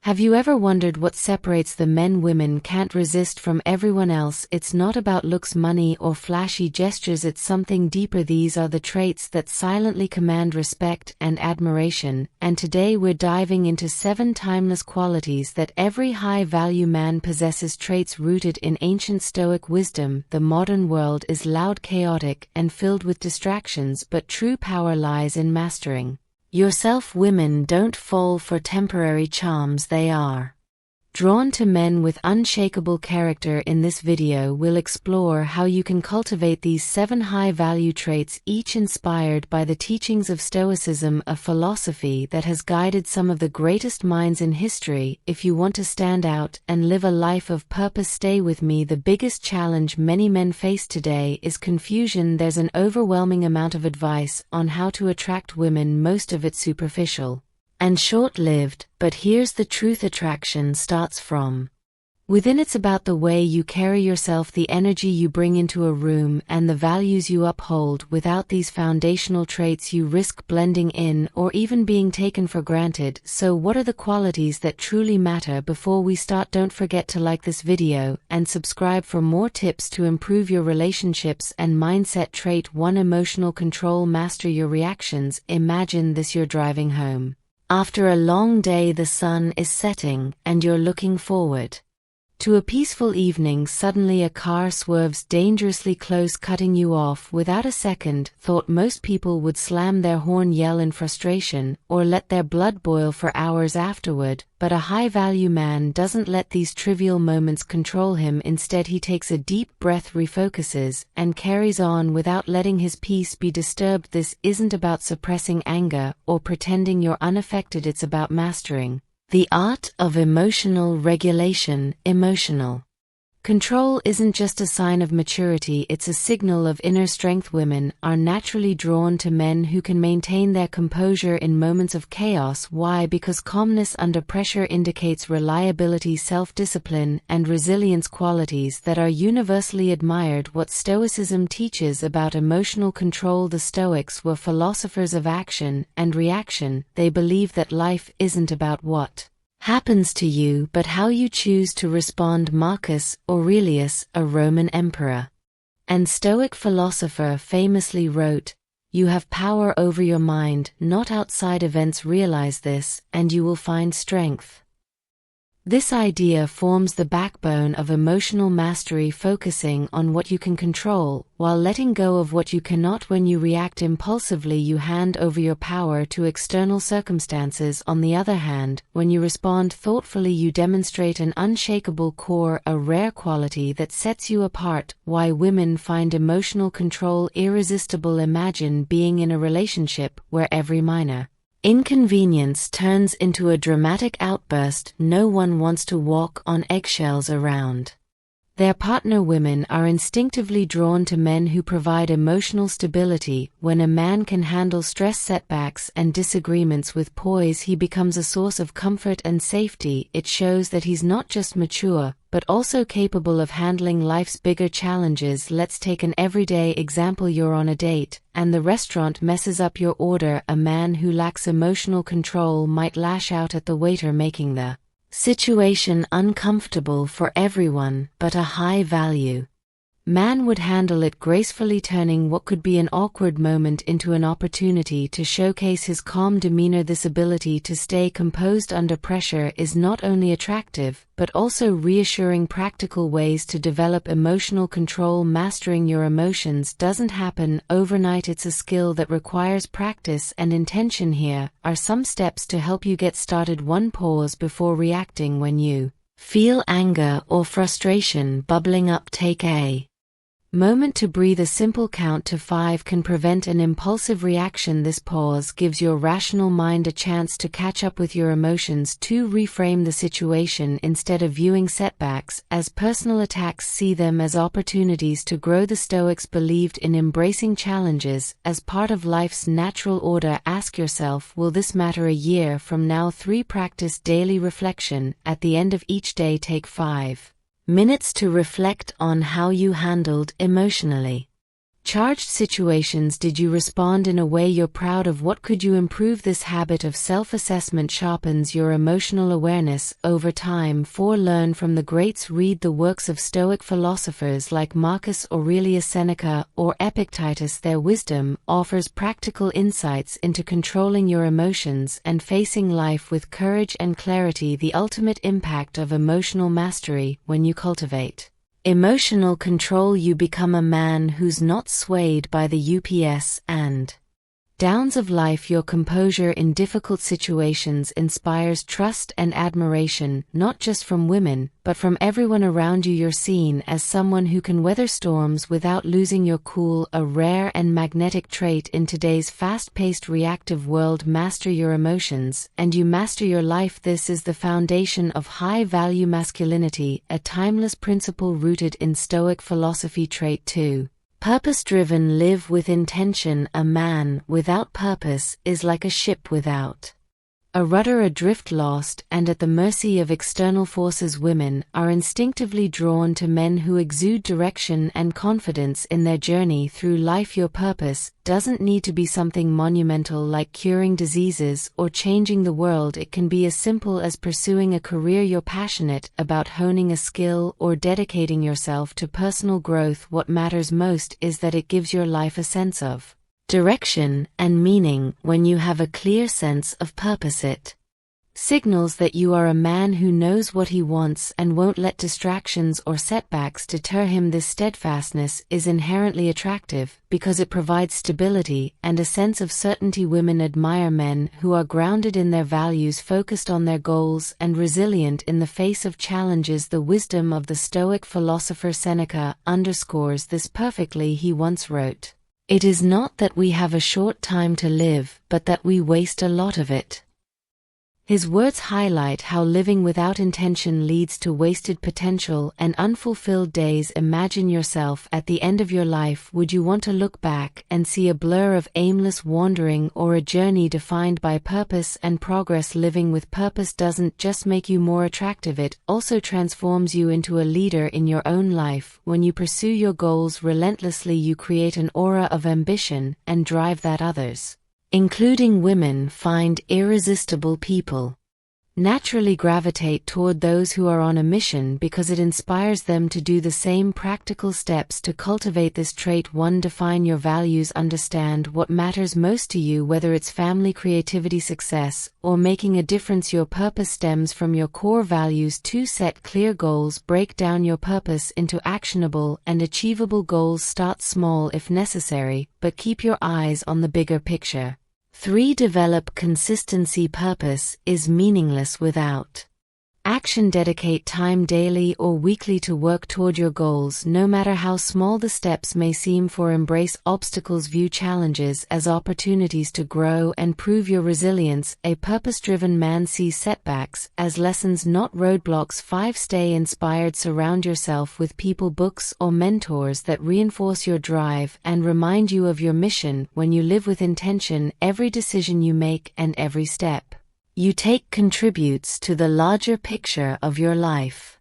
Have you ever wondered what separates the men women can't resist from everyone else? It's not about looks, money, or flashy gestures, it's something deeper. These are the traits that silently command respect and admiration, and today we're diving into 7 timeless qualities that every high-value man possesses, traits rooted in ancient Stoic wisdom. The modern world is loud, chaotic, and filled with distractions, but true power lies in mastering yourself. Women don't fall for temporary charms, they are drawn to men with unshakable character. In this video, we'll explore how you can cultivate these 7 high-value traits, each inspired by the teachings of Stoicism, a philosophy that has guided some of the greatest minds in history. If you want to stand out and live a life of purpose, stay with me. The biggest challenge many men face today is confusion. There's an overwhelming amount of advice on how to attract women, most of it superficial and short-lived, but here's the truth: attraction starts from within. It's about the way you carry yourself, the energy you bring into a room, and the values you uphold. Without these foundational traits, you risk blending in or even being taken for granted. So what are the qualities that truly matter? Before we start, don't forget to like this video and subscribe for more tips to improve your relationships and mindset. Trait 1: emotional control. Master your reactions. Imagine this: you're driving home after a long day, the sun is setting, and you're looking forward to a peaceful evening. Suddenly a car swerves dangerously close, cutting you off without a second thought. Most people would slam their horn, yell in frustration, or let their blood boil for hours afterward, but a high-value man doesn't let these trivial moments control him. Instead, he takes a deep breath, refocuses, and carries on without letting his peace be disturbed. This isn't about suppressing anger or pretending you're unaffected, it's about mastering the art of emotional regulation. Emotional control isn't just a sign of maturity, it's a signal of inner strength. Women are naturally drawn to men who can maintain their composure in moments of chaos. Why? Because calmness under pressure indicates reliability, self-discipline, and resilience, qualities that are universally admired. What Stoicism teaches about emotional control: the Stoics were philosophers of action and reaction. They believe that life isn't about what happens to you, but how you choose to respond. Marcus Aurelius, a Roman emperor and Stoic philosopher, famously wrote, "You have power over your mind, not outside events. Realize this, and you will find strength." This idea forms the backbone of emotional mastery, focusing on what you can control, while letting go of what you cannot. When you react impulsively, you hand over your power to external circumstances. On the other hand, when you respond thoughtfully, you demonstrate an unshakable core, a rare quality that sets you apart. Why women find emotional control irresistible? Imagine being in a relationship where every minor inconvenience turns into a dramatic outburst. No one wants to walk on eggshells around their partner. Women are instinctively drawn to men who provide emotional stability. When a man can handle stress, setbacks, and disagreements with poise, he becomes a source of comfort and safety. It shows that he's not just mature, but also capable of handling life's bigger challenges. Let's take an everyday example. You're on a date, and the restaurant messes up your order. A man who lacks emotional control might lash out at the waiter, making the situation uncomfortable for everyone. But a high-value man would handle it gracefully, turning what could be an awkward moment into an opportunity to showcase his calm demeanor. This ability to stay composed under pressure is not only attractive, but also reassuring. Practical ways to develop emotional control. Mastering your emotions doesn't happen overnight, it's a skill that requires practice and intention. Here are some steps to help you get started. 1. Pause before reacting. When you feel anger or frustration bubbling up, take a moment to breathe. A simple count to 5 can prevent an impulsive reaction. This pause gives your rational mind a chance to catch up with your emotions. 2. Reframe the situation. Instead of viewing setbacks as personal attacks, see them as opportunities to grow. The Stoics believed in embracing challenges as part of life's natural order. Ask yourself, will this matter a year from now? 3. Practice daily reflection. At the end of each day, take 5 minutes to reflect on how you handled emotionally. Charged situations. Did you respond in a way you're proud of? What could you improve? This habit of self-assessment sharpens your emotional awareness over time. 4. Learn from the greats. Read the works of Stoic philosophers like Marcus Aurelius Seneca or Epictetus. Their wisdom offers practical insights into controlling your emotions and facing life with courage and clarity. The ultimate impact of emotional mastery. When you cultivate emotional control, you become a man who's not swayed by the ups and downs of life. Your composure in difficult situations inspires trust and admiration, not just from women, but from everyone around you. You're seen as someone who can weather storms without losing your cool, a rare and magnetic trait in today's fast-paced, reactive world. Master your emotions, and you master your life. This is the foundation of high-value masculinity, a timeless principle rooted in Stoic philosophy. Trait 2. Purpose-driven. Live with intention. A man without purpose is like a ship without a rudder, adrift, lost, and at the mercy of external forces. Women are instinctively drawn to men who exude direction and confidence in their journey through life. Your purpose doesn't need to be something monumental like curing diseases or changing the world. It can be as simple as pursuing a career you're passionate about, honing a skill, or dedicating yourself to personal growth. What matters most is that it gives your life a sense of direction and meaning. When you have a clear sense of purpose, it signals that you are a man who knows what he wants and won't let distractions or setbacks deter him. This steadfastness is inherently attractive because it provides stability and a sense of certainty. Women admire men who are grounded in their values, focused on their goals, and resilient in the face of challenges. The wisdom of the Stoic philosopher Seneca underscores this perfectly. He once wrote, "It is not that we have a short time to live, but that we waste a lot of it." His words highlight how living without intention leads to wasted potential and unfulfilled days. Imagine yourself at the end of your life. Would you want to look back and see a blur of aimless wandering, or a journey defined by purpose and progress? Living with purpose doesn't just make you more attractive, it also transforms you into a leader in your own life. When you pursue your goals relentlessly, you create an aura of ambition and drive that others, including women, find irresistible. People naturally gravitate toward those who are on a mission because it inspires them to do the same. Practical steps to cultivate this trait. 1. Define your values. Understand what matters most to you, whether it's family, creativity, success, or making a difference. Your purpose stems from your core values. 2. Set clear goals. Break down your purpose into actionable and achievable goals. Start small if necessary, but keep your eyes on the bigger picture. 3. Develop consistency. Purpose is meaningless without action. Dedicate time daily or weekly to work toward your goals, no matter how small the steps may seem. 4. Embrace obstacles. View challenges as opportunities to grow and prove your resilience. A purpose-driven man sees setbacks as lessons, not roadblocks. 5. Stay inspired. Surround yourself with people, books, or mentors that reinforce your drive and remind you of your mission. When you live with intention, every decision you make and every step you take contributes to the larger picture of your life.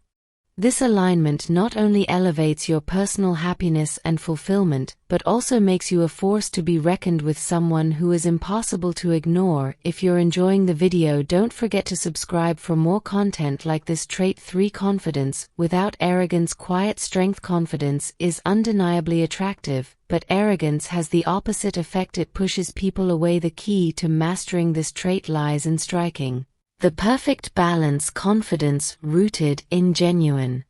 This alignment not only elevates your personal happiness and fulfillment, but also makes you a force to be reckoned with, someone who is impossible to ignore. If you're enjoying the video, don't forget to subscribe for more content like this. Trait 3. Confidence without arrogance. Quiet strength. Confidence is undeniably attractive, but arrogance has the opposite effect. It pushes people away. The key to mastering this trait lies in striking the perfect balance. Confidence rooted in genuine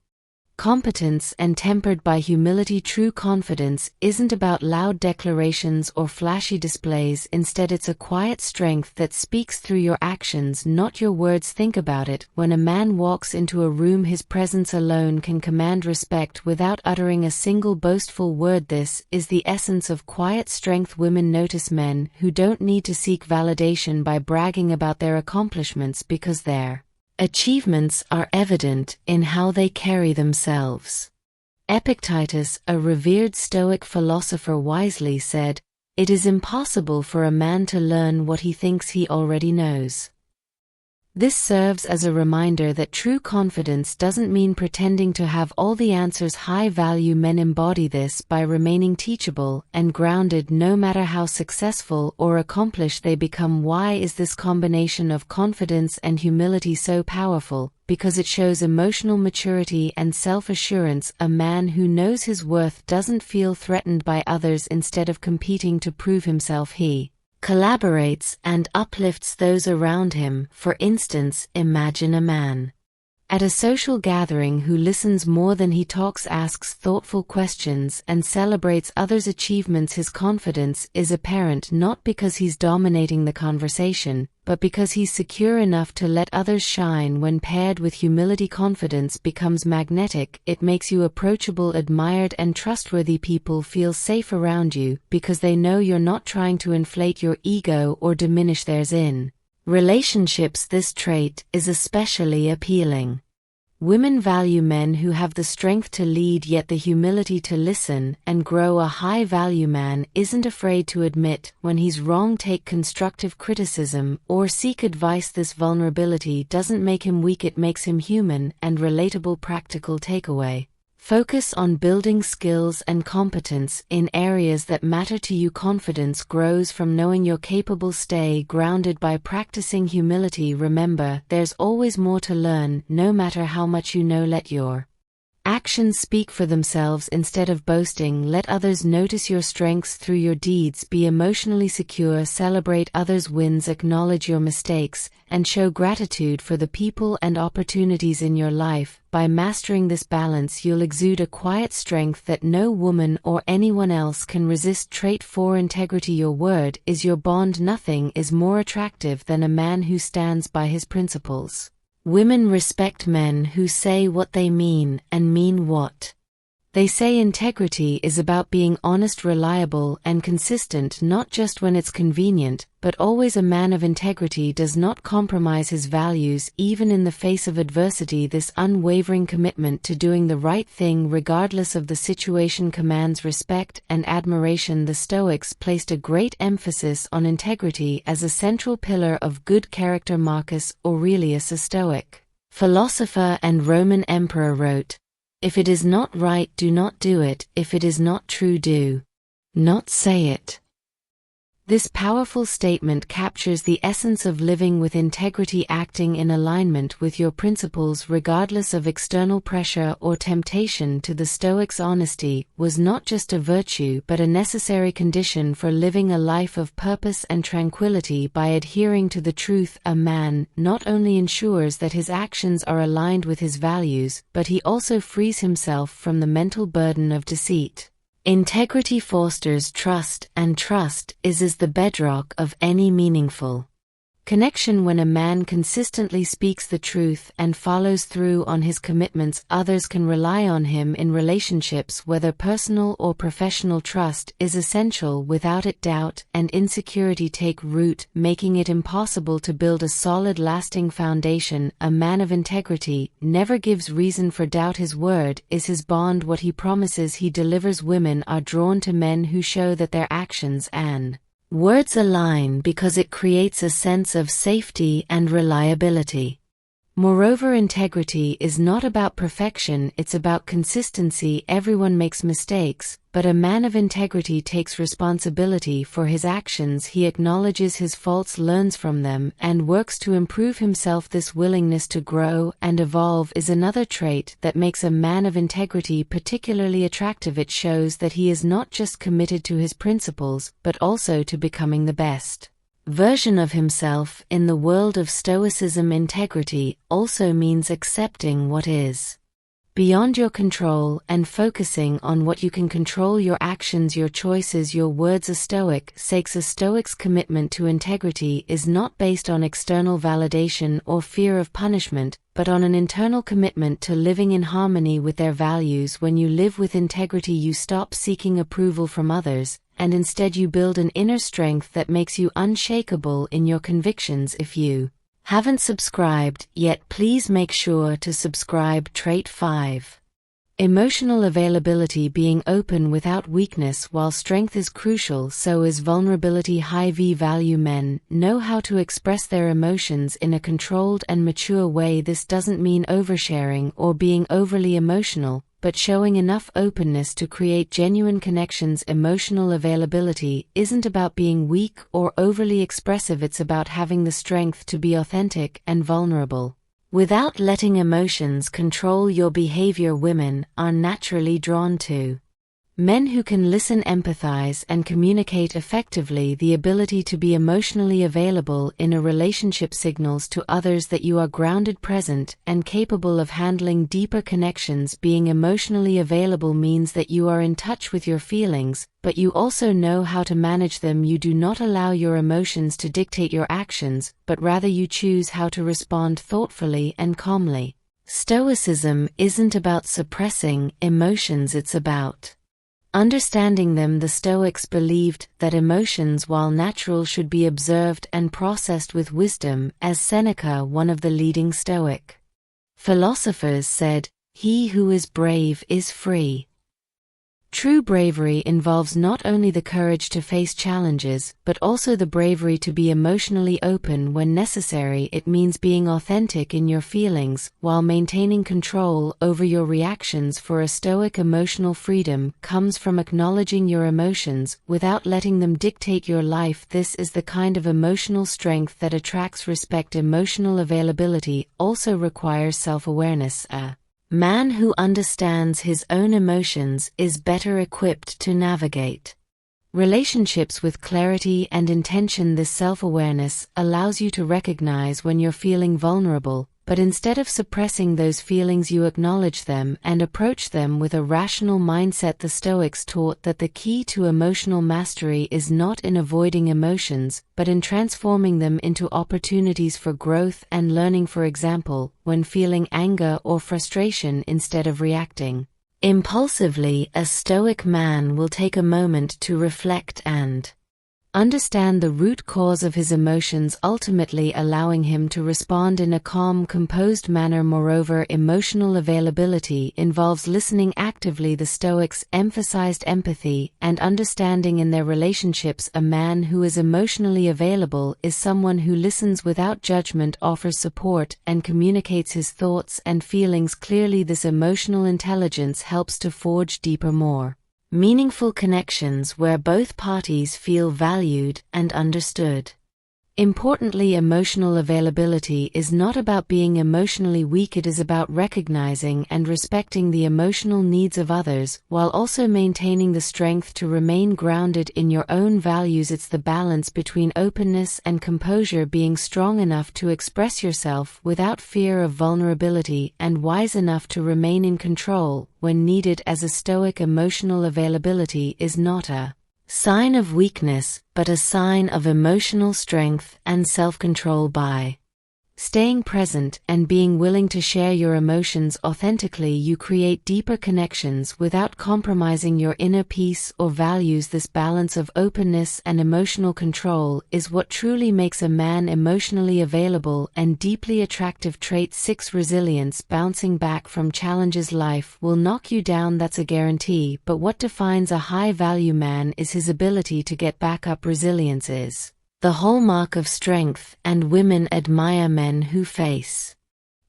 competence and tempered by humility. True confidence isn't about loud declarations or flashy displays. Instead, it's a quiet strength that speaks through your actions, not your words. Think about it. When a man walks into a room, his presence alone can command respect without uttering a single boastful word. This is the essence of quiet strength. Women notice men who don't need to seek validation by bragging about their accomplishments because their achievements are evident in how they carry themselves. Epictetus, a revered Stoic philosopher, wisely said, "It is impossible for a man to learn what he thinks he already knows." This serves as a reminder that true confidence doesn't mean pretending to have all the answers. High-value men embody this by remaining teachable and grounded no matter how successful or accomplished they become. Why is this combination of confidence and humility so powerful? Because it shows emotional maturity and self-assurance. A man who knows his worth doesn't feel threatened by others. Instead of competing to prove himself, he collaborates and uplifts those around him. For instance, imagine a man at a social gathering who listens more than he talks, asks thoughtful questions, and celebrates others' achievements. His confidence is apparent not because he's dominating the conversation, but because he's secure enough to let others shine. When paired with humility, confidence becomes magnetic. It makes you approachable, admired, and trustworthy. People feel safe around you because they know you're not trying to inflate your ego or diminish theirs. In relationships, this trait is especially appealing. Women value men who have the strength to lead yet the humility to listen and grow. A high-value man isn't afraid to admit when he's wrong, take constructive criticism, or seek advice. This vulnerability doesn't make him weak, it makes him human and relatable. Practical takeaway: focus on building skills and competence in areas that matter to you. Confidence grows from knowing you're capable. Stay grounded by practicing humility. Remember, there's always more to learn, no matter how much you know. Let your actions speak for themselves. Instead of boasting, let others notice your strengths through your deeds. Be emotionally secure, celebrate others' wins, acknowledge your mistakes, and show gratitude for the people and opportunities in your life. By mastering this balance, you'll exude a quiet strength that no woman or anyone else can resist. Trait 4: integrity. Your word is your bond. Nothing is more attractive than a man who stands by his principles. Women respect men who say what they mean and mean what they say. Integrity is about being honest, reliable, and consistent, not just when it's convenient, but always. A man of integrity does not compromise his values, even in the face of adversity. This unwavering commitment to doing the right thing regardless of the situation commands respect and admiration. The Stoics placed a great emphasis on integrity as a central pillar of good character. Marcus Aurelius, a Stoic philosopher and Roman emperor, wrote, "If it is not right, do not do it. If it is not true, do not say it." This powerful statement captures the essence of living with integrity, acting in alignment with your principles regardless of external pressure or temptation. To the Stoics, honesty was not just a virtue but a necessary condition for living a life of purpose and tranquility. By adhering to the truth, a man not only ensures that his actions are aligned with his values, but he also frees himself from the mental burden of deceit. Integrity fosters trust, and trust is the bedrock of any meaningful connection. When a man consistently speaks the truth and follows through on his commitments, others can rely on him in relationships, whether personal or professional. Trust is essential. Without it, doubt and insecurity take root, making it impossible to build a solid, lasting foundation. A man of integrity never gives reason for doubt. His word is his bond. What he promises, he delivers. Women are drawn to men who show that their actions and words align because it creates a sense of safety and reliability. Moreover, integrity is not about perfection, it's about consistency. Everyone makes mistakes, but a man of integrity takes responsibility for his actions. He acknowledges his faults, learns from them, and works to improve himself. This willingness to grow and evolve is another trait that makes a man of integrity particularly attractive. It shows that he is not just committed to his principles, but also to becoming the best version of himself. In the world of Stoicism, integrity also means accepting what is beyond your control and focusing on what you can control: your actions, your choices, your words. A Stoic's commitment to integrity is not based on external validation or fear of punishment, but on an internal commitment to living in harmony with their values. When you live with integrity, you stop seeking approval from others, and instead you build an inner strength that makes you unshakable in your convictions. If you haven't subscribed yet, please make sure to subscribe. Trait 5: Emotional availability, being open without weakness. While strength is crucial, so is vulnerability. High value men know how to express their emotions in a controlled and mature way. This doesn't mean oversharing or being overly emotional, but showing enough openness to create genuine connections. Emotional availability isn't about being weak or overly expressive, it's about having the strength to be authentic and vulnerable without letting emotions control your behavior. Women are naturally drawn to men who can listen, empathize, and communicate effectively. The ability to be emotionally available in a relationship signals to others that you are grounded, present, and capable of handling deeper connections. Being emotionally available means that you are in touch with your feelings, but you also know how to manage them. You do not allow your emotions to dictate your actions, but rather you choose how to respond thoughtfully and calmly. Stoicism isn't about suppressing emotions, it's about understanding them. The Stoics believed that emotions, while natural, should be observed and processed with wisdom. As Seneca, one of the leading Stoic philosophers, said, "He who is brave is free." True bravery involves not only the courage to face challenges, but also the bravery to be emotionally open when necessary. It means being authentic in your feelings, while maintaining control over your reactions. For a Stoic, emotional freedom comes from acknowledging your emotions, without letting them dictate your life. This is the kind of emotional strength that attracts respect. Emotional availability also requires self-awareness. A man who understands his own emotions is better equipped to navigate relationships with clarity and intention. This self-awareness allows you to recognize when you're feeling vulnerable, but instead of suppressing those feelings, you acknowledge them and approach them with a rational mindset. The Stoics taught that the key to emotional mastery is not in avoiding emotions, but in transforming them into opportunities for growth and learning. For example, when feeling anger or frustration, instead of reacting impulsively, a Stoic man will take a moment to reflect and understand the root cause of his emotions, ultimately allowing him to respond in a calm, composed manner. Moreover, emotional availability involves listening actively. The Stoics emphasized empathy and understanding in their relationships. A man who is emotionally available is someone who listens without judgment, offers support, and communicates his thoughts and feelings clearly. This emotional intelligence helps to forge deeper, more meaningful connections where both parties feel valued and understood. Importantly, emotional availability is not about being emotionally weak, it is about recognizing and respecting the emotional needs of others, while also maintaining the strength to remain grounded in your own values. It's the balance between openness and composure, being strong enough to express yourself without fear of vulnerability and wise enough to remain in control when needed. As a Stoic, emotional availability is not a sign of weakness, but a sign of emotional strength and self-control. By staying present and being willing to share your emotions authentically, you create deeper connections without compromising your inner peace or values. This balance of openness and emotional control is what truly makes a man emotionally available and deeply attractive. Trait 6: resilience. Bouncing back from challenges. Life will knock you down, that's a guarantee, but what defines a high-value man is his ability to get back up. Resilience is the hallmark of strength, and women admire men who face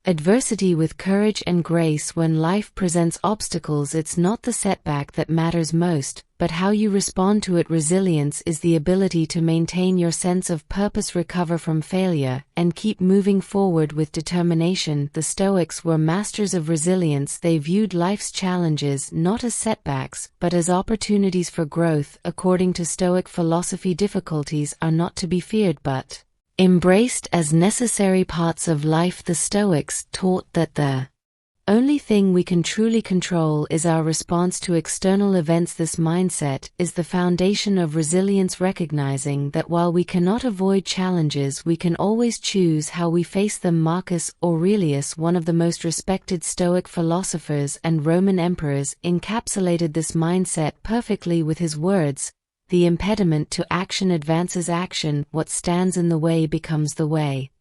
adversity with courage and grace. When life presents obstacles, it's not the setback that matters most, but how you respond to it. Resilience is the ability to maintain your sense of purpose, recover from failure, and keep moving forward with determination. The Stoics were masters of resilience. They viewed life's challenges not as setbacks, but as opportunities for growth. According to Stoic philosophy, difficulties are not to be feared but embraced as necessary parts of life. The Stoics taught that the only thing we can truly control is our response to external events. This mindset is the foundation of resilience, recognizing that while we cannot avoid challenges, we can always choose how we face them. Marcus Aurelius, one of the most respected Stoic philosophers and Roman emperors, encapsulated this mindset perfectly with his words, "The impediment to action advances action, what stands in the way becomes the way."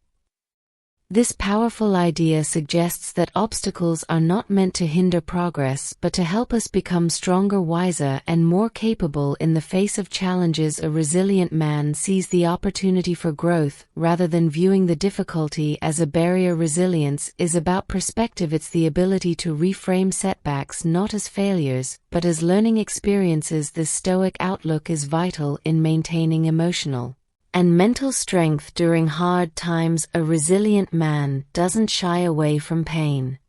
This powerful idea suggests that obstacles are not meant to hinder progress but to help us become stronger, wiser, and more capable in the face of challenges. A resilient man sees the opportunity for growth rather than viewing the difficulty as a barrier. Resilience is about perspective. It's the ability to reframe setbacks not as failures, but as learning experiences. This Stoic outlook is vital in maintaining emotional and mental strength during hard times. A resilient man doesn't shy away from pain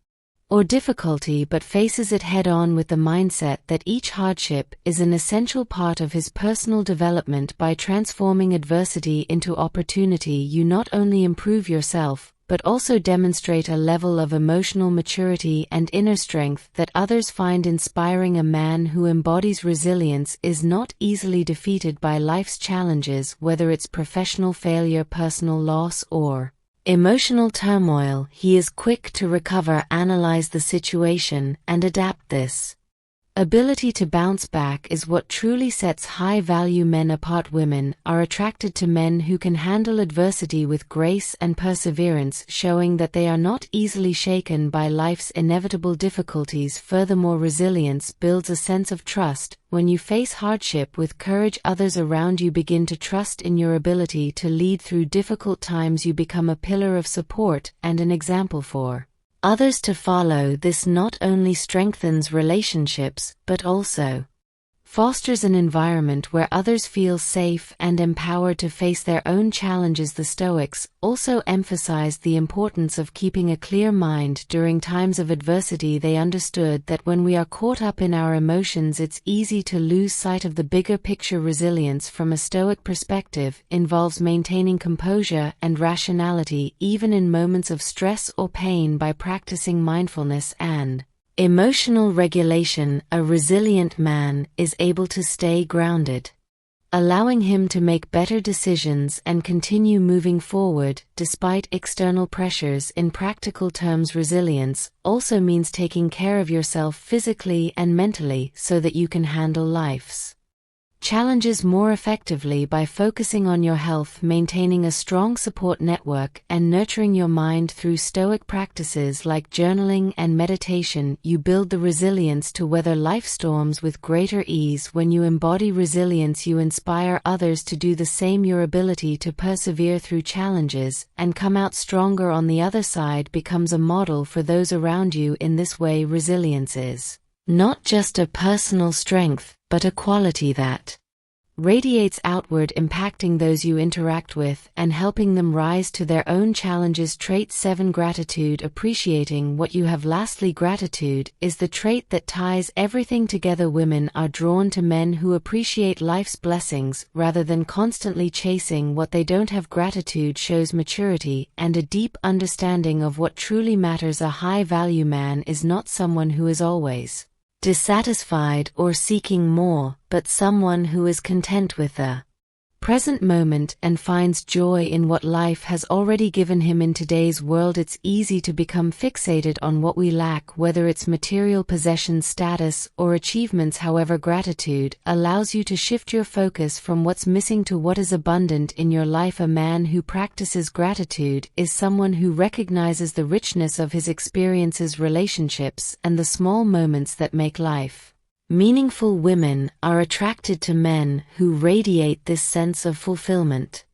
or difficulty but faces it head-on with the mindset that each hardship is an essential part of his personal development. By transforming adversity into opportunity, you not only improve yourself, but also demonstrate a level of emotional maturity and inner strength that others find inspiring. A man who embodies resilience is not easily defeated by life's challenges, whether it's professional failure, personal loss, or emotional turmoil. He is quick to recover, analyze the situation, and adapt. This ability to bounce back is what truly sets high-value men apart. Women are attracted to men who can handle adversity with grace and perseverance, showing that they are not easily shaken by life's inevitable difficulties. Furthermore, resilience builds a sense of trust. When you face hardship with courage, others around you begin to trust in your ability to lead through difficult times. You become a pillar of support and an example for others to follow. This not only strengthens relationships, but also fosters an environment where others feel safe and empowered to face their own challenges. The Stoics also emphasized the importance of keeping a clear mind during times of adversity. They understood that when we are caught up in our emotions, it's easy to lose sight of the bigger picture. Resilience from a Stoic perspective involves maintaining composure and rationality even in moments of stress or pain. By practicing mindfulness and emotional regulation, a resilient man is able to stay grounded, allowing him to make better decisions and continue moving forward despite external pressures. In practical terms, resilience also means taking care of yourself physically and mentally so that you can handle life's challenges more effectively. By focusing on your health, maintaining a strong support network, and nurturing your mind through Stoic practices like journaling and meditation, you build the resilience to weather life storms with greater ease. When you embody resilience, you inspire others to do the same. Your ability to persevere through challenges and come out stronger on the other side becomes a model for those around you. In this way, resilience is not just a personal strength, but a quality that radiates outward, impacting those you interact with and helping them rise to their own challenges. Trait 7. Gratitude. Appreciating what you have. Lastly, gratitude is the trait that ties everything together. Women are drawn to men who appreciate life's blessings rather than constantly chasing what they don't have. Gratitude shows maturity and a deep understanding of what truly matters. A high-value man is not someone who is always dissatisfied or seeking more, but someone who is content with the present moment and finds joy in what life has already given him. In today's world, it's easy to become fixated on what we lack, whether it's material possessions, status, or achievements. However, gratitude allows you to shift your focus from what's missing to what is abundant in your life. A man who practices gratitude is someone who recognizes the richness of his experiences, relationships, and the small moments that make life meaningful. Women are attracted to men who radiate this sense of fulfillment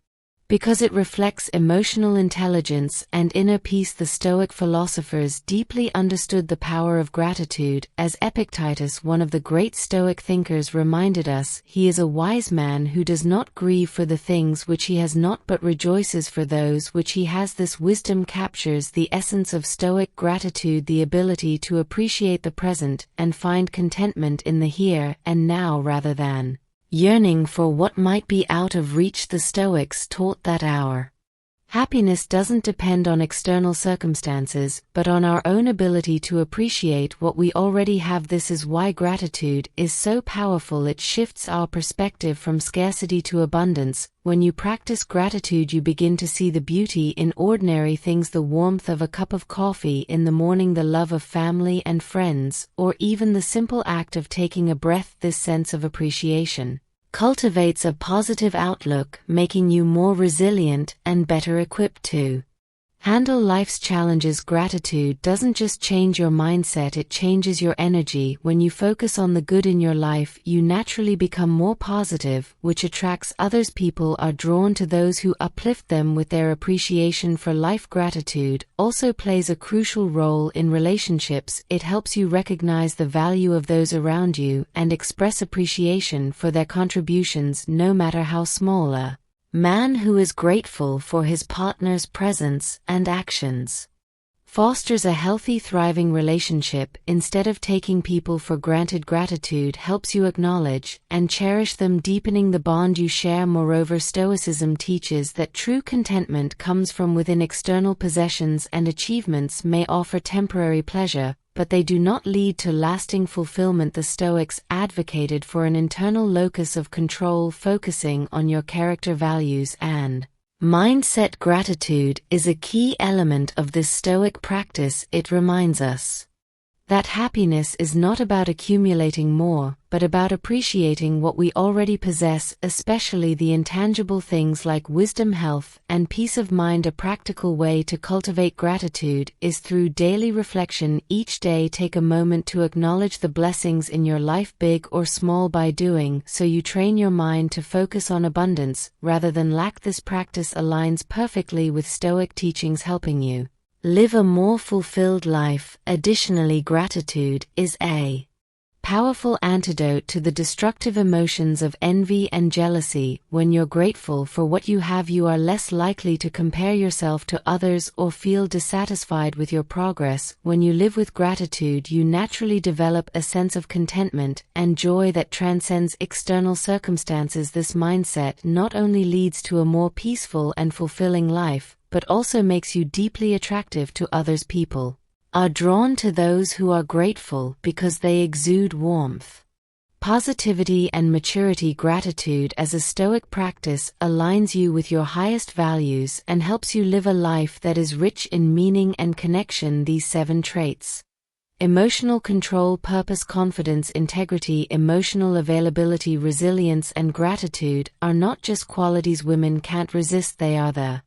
because it reflects emotional intelligence and inner peace. The Stoic philosophers deeply understood the power of gratitude. As Epictetus, one of the great Stoic thinkers, reminded us, he is a wise man who does not grieve for the things which he has not but rejoices for those which he has. This wisdom captures the essence of Stoic gratitude, the ability to appreciate the present and find contentment in the here and now rather than yearning for what might be out of reach. The Stoics taught that our happiness doesn't depend on external circumstances, but on our own ability to appreciate what we already have. This is why gratitude is so powerful. It shifts our perspective from scarcity to abundance. When you practice gratitude, you begin to see the beauty in ordinary things: the warmth of a cup of coffee in the morning, the love of family and friends, or even the simple act of taking a breath. This sense of appreciation cultivates a positive outlook, making you more resilient and better equipped to Handle life's challenges. Gratitude doesn't just change your mindset, it changes your energy. When you focus on the good in your life, you naturally become more positive, which attracts others. People are drawn to those who uplift them with their appreciation for life. Gratitude also plays a crucial role in relationships. It helps you recognize the value of those around you and express appreciation for their contributions, no matter how small. A man who is grateful for his partner's presence and actions fosters a healthy, thriving relationship. Instead of taking people for granted, gratitude helps you acknowledge and cherish them, deepening the bond you share. Moreover, Stoicism teaches that true contentment comes from within. External possessions and achievements may offer temporary pleasure, but they do not lead to lasting fulfillment. The Stoics advocated for an internal locus of control, focusing on your character, values, and mindset. Gratitude is a key element of this Stoic practice. It reminds us that happiness is not about accumulating more, but about appreciating what we already possess, especially the intangible things like wisdom, health, and peace of mind. A practical way to cultivate gratitude is through daily reflection. Each day, take a moment to acknowledge the blessings in your life, big or small. By doing so, you train your mind to focus on abundance rather than lack. This practice aligns perfectly with Stoic teachings, helping you live a more fulfilled life. Additionally, gratitude is a powerful antidote to the destructive emotions of envy and jealousy. When you're grateful for what you have, you are less likely to compare yourself to others or feel dissatisfied with your progress. When you live with gratitude, you naturally develop a sense of contentment and joy that transcends external circumstances. This mindset not only leads to a more peaceful and fulfilling life, but also makes you deeply attractive to others. People are drawn to those who are grateful because they exude warmth, positivity, and maturity. Gratitude as a Stoic practice aligns you with your highest values and helps you live a life that is rich in meaning and connection. These 7 traits: emotional control, purpose, confidence, integrity, emotional availability, resilience, and gratitude, are not just qualities women can't resist, they are the